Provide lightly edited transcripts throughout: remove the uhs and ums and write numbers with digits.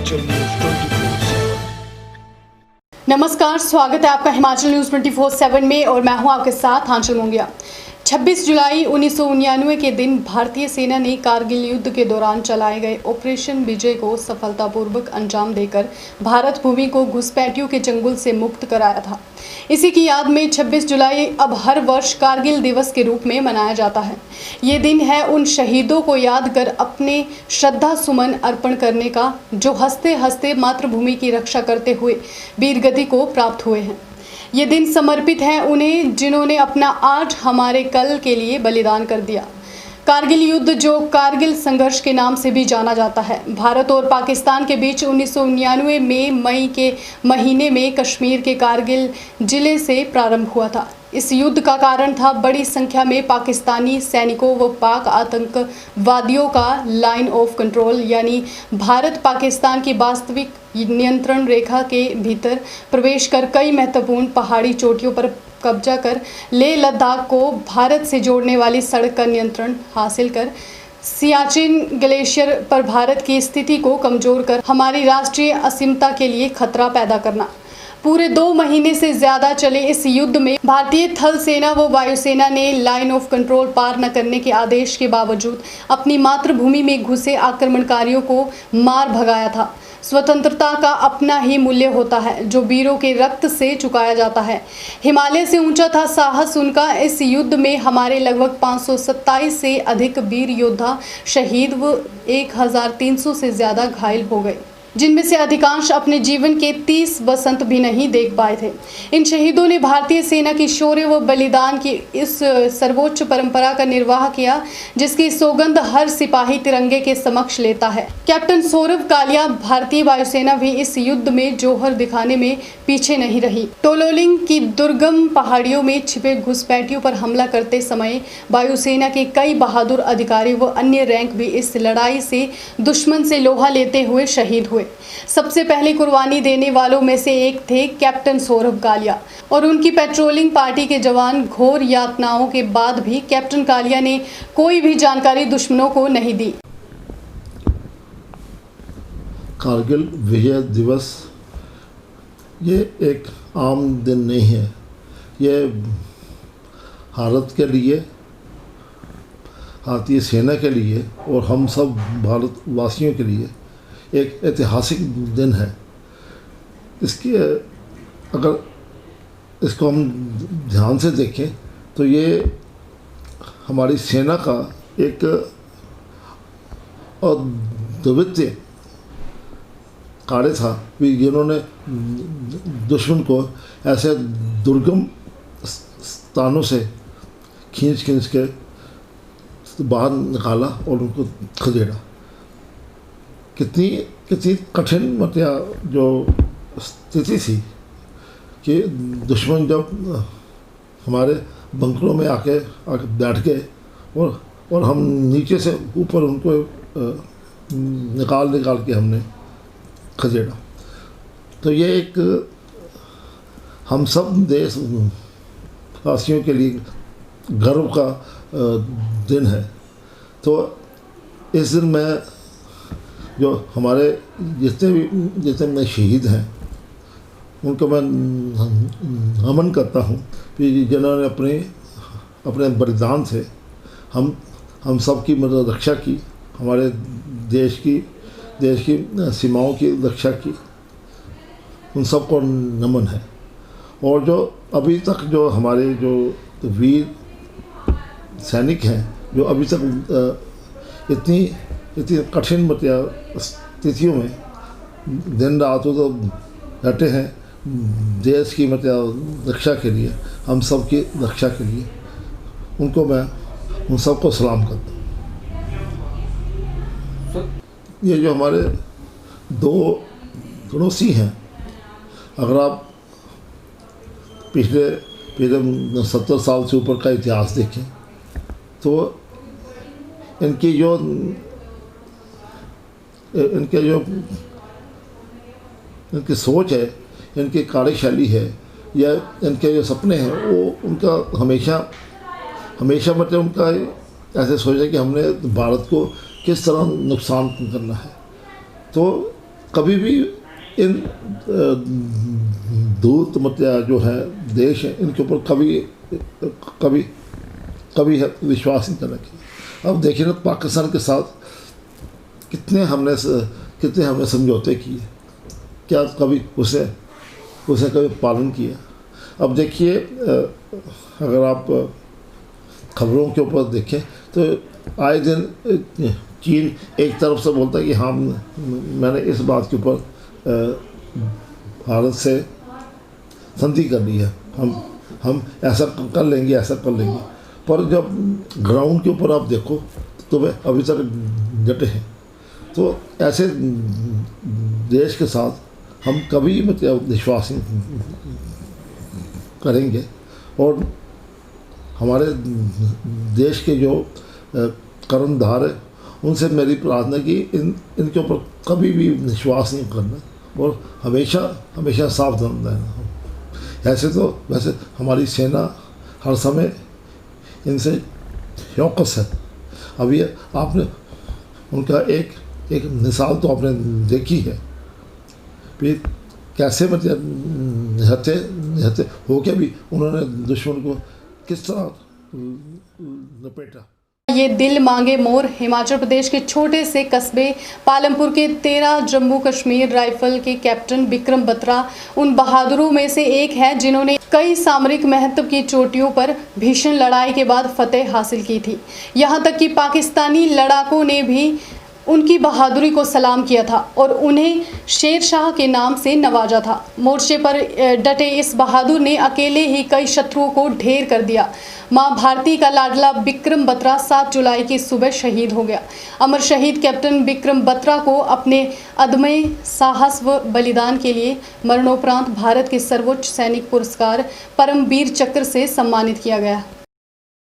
Himachal news 24/7। नमस्कार, स्वागत है आपका हिमाचल न्यूज 24/7 में और मैं हूं आपके साथ आंचल मुंगिया। 26 जुलाई 1999 के दिन भारतीय सेना ने कारगिल युद्ध के दौरान चलाए गए ऑपरेशन विजय को सफलतापूर्वक अंजाम देकर भारत भूमि को घुसपैठियों के चंगुल से मुक्त कराया था। इसी की याद में 26 जुलाई अब हर वर्ष कारगिल दिवस के रूप में मनाया जाता है। ये दिन है उन शहीदों को याद कर अपने श्रद्धा सुमन अर्पण करने का, जो हंसते हंसते मातृभूमि की रक्षा करते हुए वीरगति को प्राप्त हुए हैं। ये दिन समर्पित है उन्हें जिन्होंने अपना आज हमारे कल के लिए बलिदान कर दिया। कारगिल युद्ध, जो कारगिल संघर्ष के नाम से भी जाना जाता है, भारत और पाकिस्तान के बीच 1999 में मई के महीने में कश्मीर के कारगिल जिले से प्रारंभ हुआ था। इस युद्ध का कारण था बड़ी संख्या में पाकिस्तानी सैनिकों व पाक आतंकवादियों का लाइन ऑफ कंट्रोल यानी भारत पाकिस्तान की वास्तविक नियंत्रण रेखा के भीतर प्रवेश कर कई महत्वपूर्ण पहाड़ी चोटियों पर कब्जा कर लेह लद्दाख को भारत से जोड़ने वाली सड़क का नियंत्रण हासिल कर सियाचिन ग्लेशियर पर भारत की स्थिति को कमजोर कर हमारी राष्ट्रीय असीमता के लिए खतरा पैदा करना। पूरे 2 महीने से ज्यादा चले इस युद्ध में भारतीय थल सेना व वायुसेना ने लाइन ऑफ कंट्रोल पार न करने के आदेश के बावजूद अपनी मातृभूमि में घुसे आक्रमणकारियों को मार भगाया था। स्वतंत्रता का अपना ही मूल्य होता है, जो वीरों के रक्त से चुकाया जाता है। हिमालय से ऊंचा था साहस उनका। इस युद्ध में हमारे लगभग 527 से अधिक वीर योद्धा शहीद व 1300 से ज्यादा घायल हो गए, जिनमें से अधिकांश अपने जीवन के 30 वसंत भी नहीं देख पाए थे। इन शहीदों ने भारतीय सेना की शौर्य व बलिदान की इस सर्वोच्च परंपरा का निर्वाह किया, जिसकी सौगंध हर सिपाही तिरंगे के समक्ष लेता है। कैप्टन सौरभ कालिया, भारतीय वायुसेना भी इस युद्ध में जौहर दिखाने में पीछे नहीं रही। टोलोलिंग की दुर्गम पहाड़ियों में छिपे घुसपैठियों पर हमला करते समय वायुसेना के कई बहादुर अधिकारी व अन्य रैंक भी इस लड़ाई से दुश्मन से लोहा लेते हुए शहीद हुए। सबसे पहले कुर्बानी देने वालों में से एक थे कैप्टन सौरभ कालिया और उनकी पेट्रोलिंग पार्टी के जवान। घोर यातनाओं के बाद भी कैप्टन कालिया ने कोई भी जानकारी दुश्मनों को नहीं दी। कारगिल विजय दिवस ये एक आम दिन नहीं है। ये भारत के लिए, भारतीय सेना के लिए और हम सब भारतवासियों के लिए एक ऐतिहासिक दिन है। अगर इसको हम ध्यान से देखें तो ये हमारी सेना का एक अद्वितीय कार्य था कि जिन्होंने दुश्मन को ऐसे दुर्गम स्थानों से खींच के बाहर निकाला और उनको खदेड़ा। कितनी कठिन मतलब जो स्थिति थी कि दुश्मन जब हमारे बंकरों में आके बैठ गए और हम नीचे से ऊपर उनको निकाल के हमने खदेड़ा। तो ये एक हम सब देशवासियों के लिए गर्व का दिन है। तो इस दिन में जो हमारे जितने शहीद हैं उनको मैं नमन करता हूँ कि जिन्होंने अपने बलिदान से हम सब की मतलब रक्षा की, हमारे देश की सीमाओं की रक्षा की। उन सबको नमन है। और जो अभी तक जो हमारे जो वीर सैनिक हैं, जो अभी तक इतनी कठिन मतलब स्थितियों में दिन रात तो डटे हैं देश की मतलब रक्षा के लिए, हम सब की रक्षा के लिए, उनको मैं उन सबको सलाम करता हूँ। ये जो हमारे 2 पड़ोसी हैं, अगर आप पिछले 70 साल से ऊपर का इतिहास देखें तो इनकी सोच है, इनकी कार्यशैली है या इनके जो सपने हैं वो उनका हमेशा मतलब उनका ऐसे सोचा कि हमने भारत को किस तरह नुकसान करना है। तो कभी भी इन दूत मतलब जो है देश हैं इनके ऊपर कभी विश्वास नहीं करना चाहिए। अब देखिए ना पाकिस्तान के साथ कितने हमने समझौते किए, क्या कभी उसे कभी पालन किया। अब देखिए अगर आप खबरों के ऊपर देखें तो आए दिन चीन एक तरफ से बोलता है कि हाँ मैंने इस बात के ऊपर भारत से संधि कर ली है, हम ऐसा कर लेंगे, पर जब ग्राउंड के ऊपर आप देखो तो वे अभी तक डटे हैं। तो ऐसे देश के साथ हम कभी मतलब विश्वास नहीं करेंगे। और हमारे देश के जो कर्णधार है उनसे मेरी प्रार्थना कि इनके ऊपर कभी भी विश्वास नहीं करना और हमेशा सावधान रहना। ऐसे तो वैसे हमारी सेना हर समय इनसे चौकस है। अभी आपने उनका एक मिसाल तो आपने देखी है, फिर कैसे मतलब निहत्थे होके भी उन्होंने दुश्मन को किस तरह लपेटा। ये दिल मांगे मोर हिमाचल प्रदेश के छोटे से कस्बे पालमपुर के 13 जम्मू कश्मीर राइफल के कैप्टन विक्रम बत्रा उन बहादुरों में से एक है जिन्होंने कई सामरिक महत्व की चोटियों पर भीषण लड़ाई के बाद फतेह हासिल की थी। यहां तक कि पाकिस्तानी लड़ाकों ने भी उनकी बहादुरी को सलाम किया था और उन्हें शेर शाह के नाम से नवाजा था। मोर्चे पर डटे इस बहादुर ने अकेले ही कई शत्रुओं को ढेर कर दिया। मां भारती का लाडला विक्रम बत्रा 7 जुलाई की सुबह शहीद हो गया। अमर शहीद कैप्टन विक्रम बत्रा को अपने अदम्य साहस व बलिदान के लिए मरणोपरांत भारत के सर्वोच्च सैनिक पुरस्कार परमवीर चक्र से सम्मानित किया गया।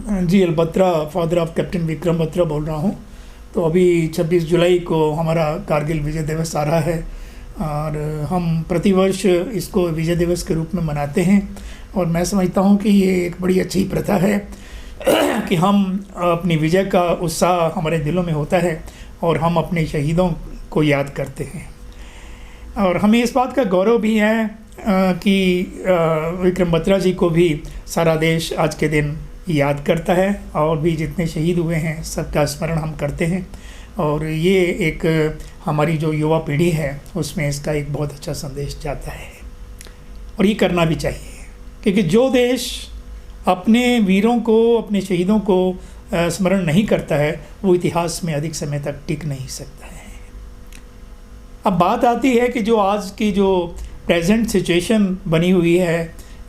G Batra, father of captain Vikram Batra बोल रहा हूँ। तो अभी 26 जुलाई को हमारा कारगिल विजय दिवस आ रहा है और हम प्रतिवर्ष इसको विजय दिवस के रूप में मनाते हैं। और मैं समझता हूँ कि ये एक बड़ी अच्छी प्रथा है कि हम अपनी विजय का उत्साह हमारे दिलों में होता है और हम अपने शहीदों को याद करते हैं। और हमें इस बात का गौरव भी है कि विक्रम बत्रा जी को भी सारा देश आज के दिन याद करता है और भी जितने शहीद हुए हैं सबका स्मरण हम करते हैं। और ये एक हमारी जो युवा पीढ़ी है उसमें इसका एक बहुत अच्छा संदेश जाता है और ये करना भी चाहिए, क्योंकि जो देश अपने वीरों को, अपने शहीदों को स्मरण नहीं करता है वो इतिहास में अधिक समय तक टिक नहीं सकता है। अब बात आती है कि जो आज की जो प्रेजेंट सिचुएशन बनी हुई है,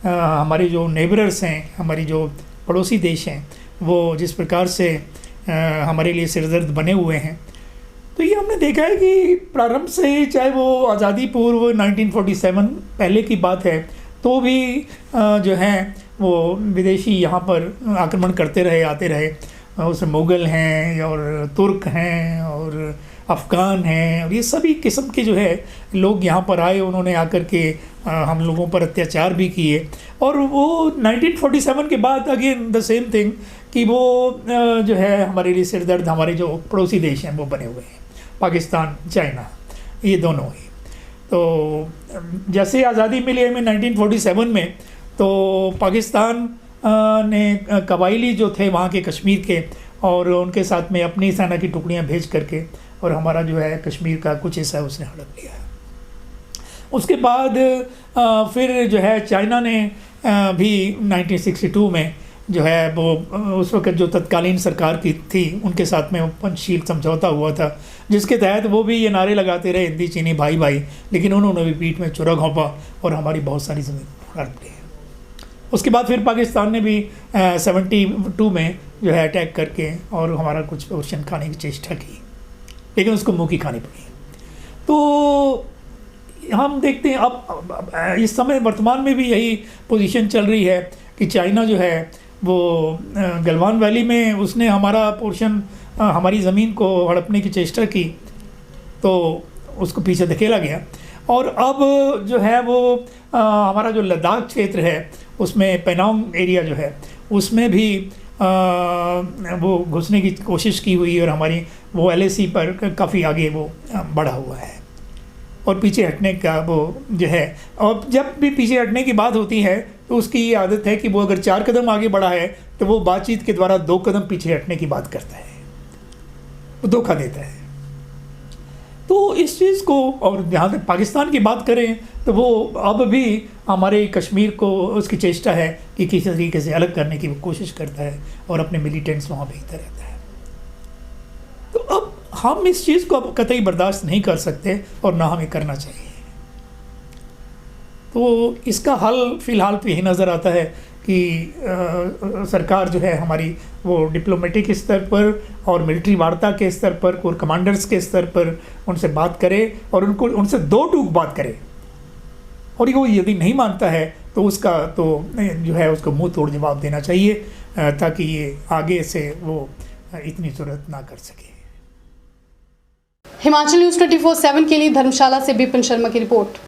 हमारे जो नेबरर्स हैं, हमारी जो पड़ोसी देश हैं, वो जिस प्रकार से हमारे लिए सिरदर्द बने हुए हैं, तो ये हमने देखा है कि प्रारंभ से ही, चाहे वो आज़ादी पूर्व 1947 पहले की बात है, तो भी जो है वो विदेशी यहाँ पर आक्रमण करते रहे, आते रहे। उसमें मुग़ल हैं और तुर्क हैं और अफ़गान हैं और ये सभी किस्म के जो है लोग यहाँ पर आए। उन्होंने आकर के हम लोगों पर अत्याचार भी किए। और वो 1947 के बाद अगेन द सेम थिंग कि वो जो है हमारे लिए सिरदर्द, हमारे जो पड़ोसी देश हैं वो बने हुए हैं, पाकिस्तान, चाइना, ये दोनों ही। तो जैसे आज़ादी मिली हमें 1947 में, तो पाकिस्तान ने कबायली जो थे वहाँ के कश्मीर के, और उनके साथ में अपनी सेना की टुकड़ियाँ भेज करके और हमारा जो है कश्मीर का कुछ हिस्सा उसने हड़प लिया। उसके बाद फिर जो है चाइना ने भी 1962 में जो है वो उस वक्त जो तत्कालीन सरकार की थी उनके साथ में पंचशील समझौता हुआ था, जिसके तहत वो भी ये नारे लगाते रहे हिंदी चीनी भाई भाई, लेकिन उन्होंने भी पीठ में छुरा घोंपा और हमारी बहुत सारी ज़मीन हड़प ली। उसके बाद फिर पाकिस्तान ने भी 72 में जो है अटैक करके और हमारा कुछ पोर्शन खाने की चेष्टा की, लेकिन उसको मुँह की खानी पड़ी। तो हम देखते हैं अब इस समय वर्तमान में भी यही पोजीशन चल रही है कि चाइना जो है वो गलवान वैली में उसने हमारा पोर्शन, हमारी ज़मीन को हड़पने की चेष्टा की, तो उसको पीछे धकेला गया। और अब जो है वो हमारा जो लद्दाख क्षेत्र है उसमें पेनांग एरिया जो है उसमें भी वो घुसने की कोशिश की हुई और हमारी वो LAC पर काफ़ी आगे वो बढ़ा हुआ है। और पीछे हटने का वो जो है, और जब भी पीछे हटने की बात होती है तो उसकी ये आदत है कि वो अगर 4 कदम आगे बढ़ा है तो वो बातचीत के द्वारा 2 कदम पीछे हटने की बात करता है, वो धोखा देता है। तो इस चीज़ को, और जहाँ तक पाकिस्तान की बात करें तो वो अब भी हमारे कश्मीर को उसकी चेष्टा है कि किसी तरीके से अलग करने की वो कोशिश करता है और अपने मिलिटेंट्स वहाँ भेजता रहता है। तो अब हम इस चीज़ को अब कतई बर्दाश्त नहीं कर सकते और ना हमें करना चाहिए। तो इसका हल फ़िलहाल तो यही नज़र आता है कि सरकार जो है हमारी वो डिप्लोमेटिक स्तर पर और मिलिट्री वार्ता के स्तर पर और कमांडर्स के स्तर पर उनसे बात करे और उनसे 2 टूक बात करे, और ये वो यदि नहीं मानता है तो उसका तो जो है उसको मुंह तोड़ जवाब देना चाहिए, ताकि ये आगे से वो इतनी ज़रूरत ना कर सके। हिमाचल न्यूज़ 24/7 के लिए धर्मशाला से विपिन शर्मा की रिपोर्ट।